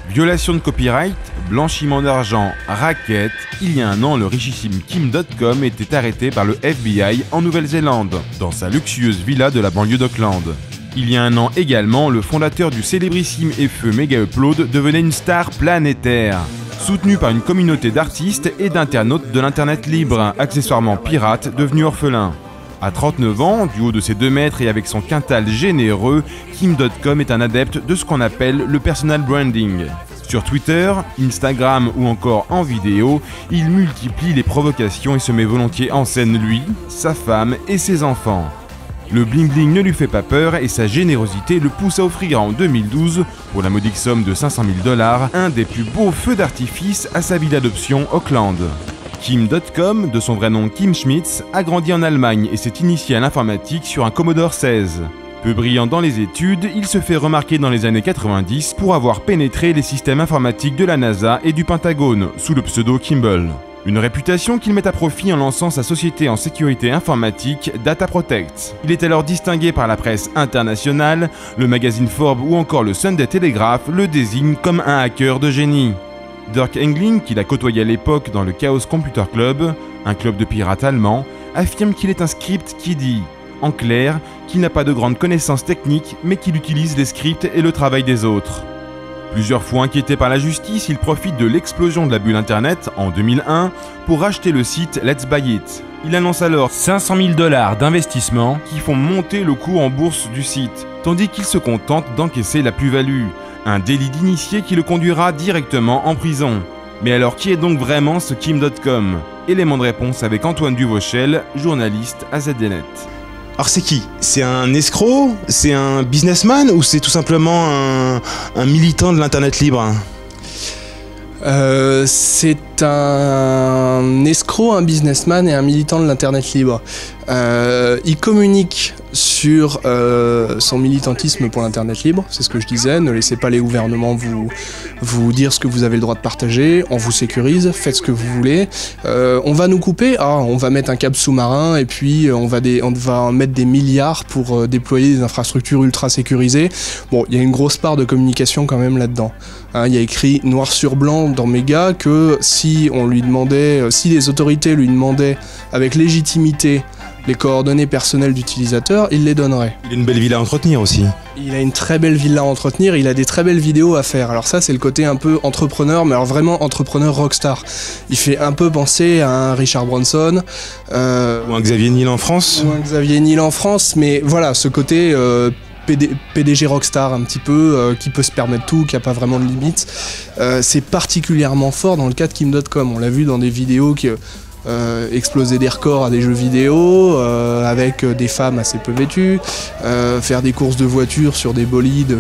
Violation de copyright, blanchiment d'argent, racket, il y a un an, le richissime Kim Dotcom était arrêté par le FBI en Nouvelle-Zélande, dans sa luxueuse villa de la banlieue d'Auckland. Il y a un an également, le fondateur du célébrissime et feu Mega Upload devenait une star planétaire. Soutenu par une communauté d'artistes et d'internautes de l'internet libre, accessoirement pirate, devenu orphelin. À 39 ans, du haut de ses 2 mètres et avec son quintal généreux, Kim Dotcom est un adepte de ce qu'on appelle le personal branding. Sur Twitter, Instagram ou encore en vidéo, il multiplie les provocations et se met volontiers en scène lui, sa femme et ses enfants. Le bling-bling ne lui fait pas peur et sa générosité le pousse à offrir en 2012, pour la modique somme de 500 000 $, un des plus beaux feux d'artifice à sa ville d'adoption Auckland. Kim Dotcom, de son vrai nom Kim Schmitz, a grandi en Allemagne et s'est initié à l'informatique sur un Commodore 16. Peu brillant dans les études, il se fait remarquer dans les années 90 pour avoir pénétré les systèmes informatiques de la NASA et du Pentagone, sous le pseudo Kimball. Une réputation qu'il met à profit en lançant sa société en sécurité informatique Data Protect. Il est alors distingué par la presse internationale, le magazine Forbes ou encore le Sunday Telegraph le désigne comme un hacker de génie. Dirk Engling, qu'il a côtoyé à l'époque dans le Chaos Computer Club, un club de pirates allemands, affirme qu'il est un script kiddie. En clair, qu'il n'a pas de grandes connaissances techniques, mais qu'il utilise les scripts et le travail des autres. Plusieurs fois inquiété par la justice, il profite de l'explosion de la bulle internet en 2001 pour racheter le site Let's Buy It. Il annonce alors 500 000 $ d'investissement qui font monter le cours en bourse du site, tandis qu'il se contente d'encaisser la plus-value. Un délit d'initié qui le conduira directement en prison. Mais alors qui est donc vraiment ce Kim Dotcom ? Élément de réponse avec Antoine Duvauchel, journaliste à ZDNet. Alors c'est qui ? C'est un escroc ? C'est un businessman ? Ou c'est tout simplement un militant de l'internet libre ? C'est un escroc, un businessman et un militant de l'internet libre. Il communique sur son militantisme pour l'internet libre, c'est ce que je disais, ne laissez pas les gouvernements vous dire ce que vous avez le droit de partager, on vous sécurise, faites ce que vous voulez, on va nous couper, on va mettre un câble sous-marin et puis on va mettre des milliards pour déployer des infrastructures ultra sécurisées. Bon, il y a une grosse part de communication quand même là-dedans. Il y a écrit noir sur blanc dans Mega que si les autorités lui demandaient avec légitimité les coordonnées personnelles d'utilisateurs, il les donnerait. Il a une belle villa à entretenir aussi. Il a une très belle villa à entretenir, il a des très belles vidéos à faire. Alors ça, c'est le côté un peu entrepreneur, mais alors vraiment entrepreneur rockstar. Il fait un peu penser à un Richard Branson. Ou un Xavier Niel en France. Mais voilà, ce côté PDG rockstar un petit peu, qui peut se permettre tout, qui n'a pas vraiment de limite. C'est particulièrement fort dans le cas de Kim Dotcom. On l'a vu dans des vidéos qui... exploser des records à des jeux vidéo avec des femmes assez peu vêtues, faire des courses de voitures sur des bolides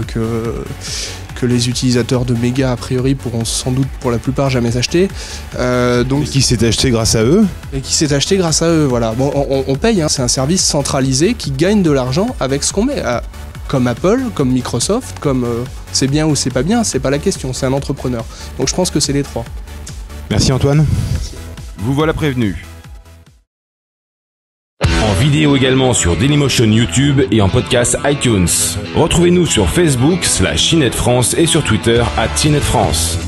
que les utilisateurs de Mega a priori pourront sans doute pour la plupart jamais s'acheter. Et qui s'est acheté grâce à eux. Voilà. Bon, on paye, c'est un service centralisé qui gagne de l'argent avec ce qu'on met. Comme Apple, comme Microsoft, comme c'est bien ou c'est pas bien, c'est pas la question, c'est un entrepreneur. Donc je pense que c'est les trois. Merci Antoine. Vous voilà prévenu. En vidéo également sur Dailymotion YouTube et en podcast iTunes. Retrouvez-nous sur Facebook /CNET France et sur Twitter @CNET France.